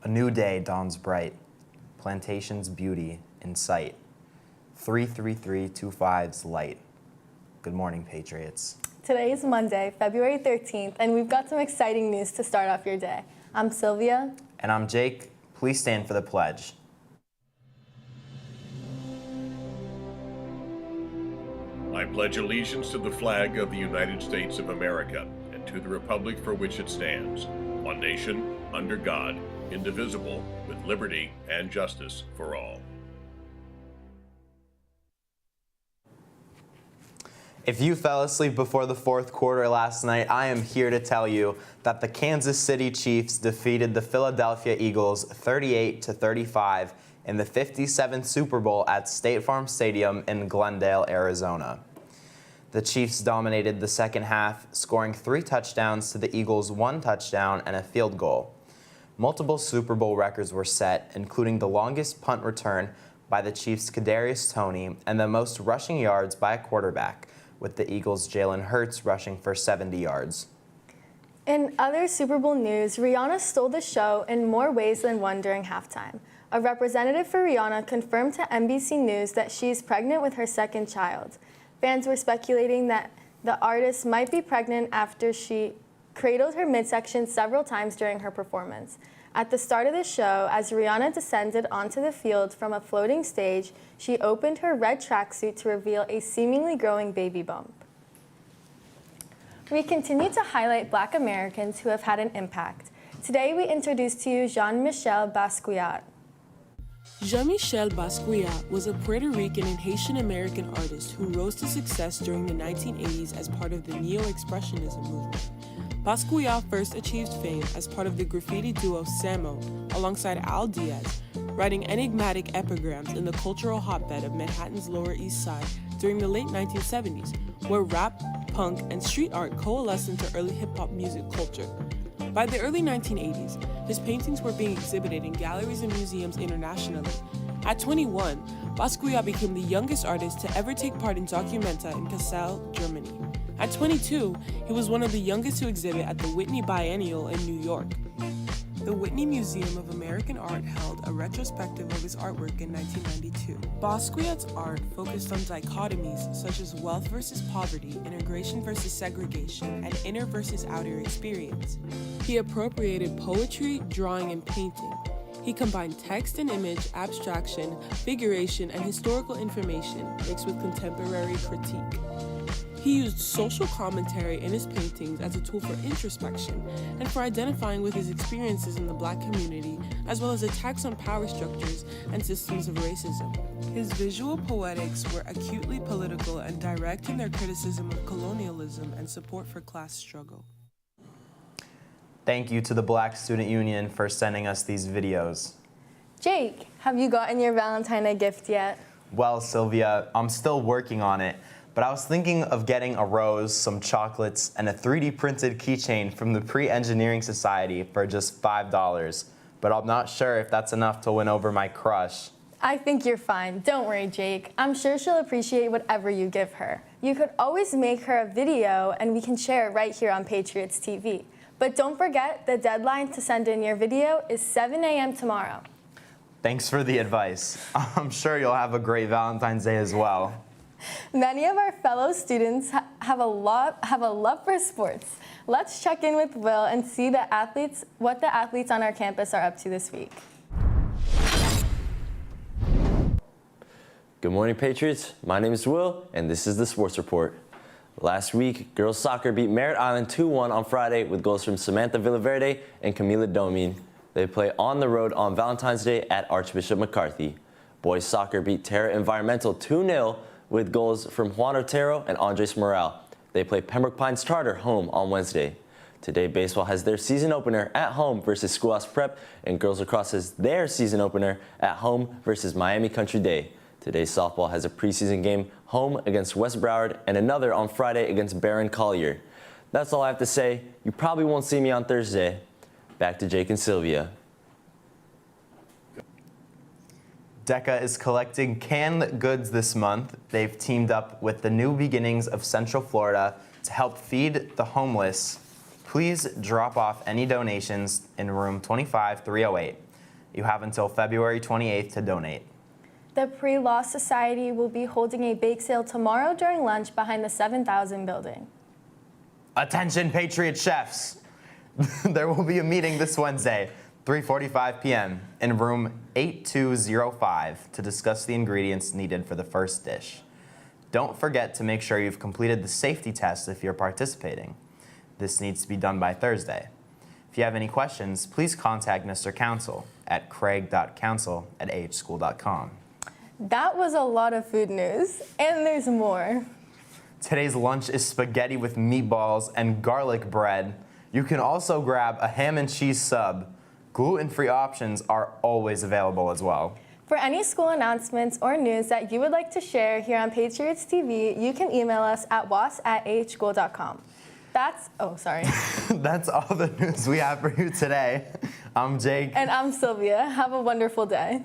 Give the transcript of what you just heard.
A new day dawns bright, plantation's beauty in sight. 33325's light. Good morning, Patriots. Today is Monday, February 13th, and we've got some exciting news to start off your day. I'm Sylvia. And I'm Jake. Please stand for the pledge. I pledge allegiance to the flag of the United States of America and to the republic for which it stands, one nation, under God, indivisible, with liberty and justice for all. If you fell asleep before the fourth quarter last night, I am here to tell you that the Kansas City Chiefs defeated the Philadelphia Eagles 38-35 in the 57th Super Bowl at State Farm Stadium in Glendale, Arizona. The Chiefs dominated the second half, scoring 3 touchdowns to the Eagles' 1 touchdown and a field goal. Multiple Super Bowl records were set, including the longest punt return by the Chiefs' Kadarius Toney and the most rushing yards by a quarterback, with the Eagles' Jalen Hurts rushing for 70 yards. In other Super Bowl news, Rihanna stole the show in more ways than one during halftime. A representative for Rihanna confirmed to NBC News that she's pregnant with her second child. Fans were speculating that the artist might be pregnant after she cradled her midsection several times during her performance. At the start of the show, as Rihanna descended onto the field from a floating stage, she opened her red tracksuit to reveal a seemingly growing baby bump. We continue to highlight Black Americans who have had an impact. Today we introduce to you Jean-Michel Basquiat. Jean-Michel Basquiat was a Puerto Rican and Haitian American artist who rose to success during the 1980s as part of the Neo-Expressionism movement. Basquiat first achieved fame as part of the graffiti duo Samo, alongside Al Diaz, writing enigmatic epigrams in the cultural hotbed of Manhattan's Lower East Side during the late 1970s, where rap, punk, and street art coalesced into early hip-hop music culture. By the early 1980s, his paintings were being exhibited in galleries and museums internationally. At 21, Basquiat became the youngest artist to ever take part in Documenta in Kassel, Germany. At 22, he was one of the youngest to exhibit at the Whitney Biennial in New York. The Whitney Museum of American Art held a retrospective of his artwork in 1992. Basquiat's art focused on dichotomies such as wealth versus poverty, integration versus segregation, and inner versus outer experience. He appropriated poetry, drawing, and painting. He combined text and image, abstraction, figuration, and historical information mixed with contemporary critique. He used social commentary in his paintings as a tool for introspection and for identifying with his experiences in the Black community, as well as attacks on power structures and systems of racism. His visual poetics were acutely political and direct in their criticism of colonialism and support for class struggle. Thank you to the Black Student Union for sending us these videos. Jake, have you gotten your Valentine's Day gift yet? Well, Sylvia, I'm still working on it. But I was thinking of getting a rose, some chocolates, and a 3D printed keychain from the Pre-Engineering Society for just $5. But I'm not sure if that's enough to win over my crush. I think you're fine. Don't worry, Jake. I'm sure she'll appreciate whatever you give her. You could always make her a video and we can share it right here on Patriots TV. But don't forget, the deadline to send in your video is 7 a.m. tomorrow. Thanks for the advice. I'm sure you'll have a great Valentine's Day as well. Many of our fellow students have a love for sports. Let's check in with Will and see what the athletes on our campus are up to this week. Good morning, Patriots. My name is Will, and this is the Sports Report. Last week, girls soccer beat Merritt Island 2-1 on Friday with goals from Samantha Villaverde and Camila Domin. They play on the road on Valentine's Day at Archbishop McCarthy. Boys soccer beat Terra Environmental 2-0 with goals from Juan Otero and Andres Morale. They play Pembroke Pines Charter home on Wednesday. Today, baseball has their season opener at home versus Schoolhouse Prep, and girls lacrosse has their season opener at home versus Miami Country Day. Today, softball has a preseason game home against West Broward and another on Friday against Barron Collier. That's all I have to say. You probably won't see me on Thursday. Back to Jake and Sylvia. DECA is collecting canned goods this month. They've teamed up with the New Beginnings of Central Florida to help feed the homeless. Please drop off any donations in room 25308. You have until February 28th to donate. The Pre-Law Society will be holding a bake sale tomorrow during lunch behind the 7000 building. Attention Patriot chefs! There will be a meeting this Wednesday, 3:45 p.m. in room 8205 to discuss the ingredients needed for the first dish. Don't forget to make sure you've completed the safety test if you're participating. This needs to be done by Thursday. If you have any questions, please contact Mr. Council at craig.council@ahschool.com. That was a lot of food news, and there's more. Today's lunch is spaghetti with meatballs and garlic bread. You can also grab a ham and cheese sub. Gluten-free options are always available as well. For any school announcements or news that you would like to share here on Patriots TV, you can email us at was@ahschool.com. That's all the news we have for you today. I'm Jake. And I'm Sylvia. Have a wonderful day.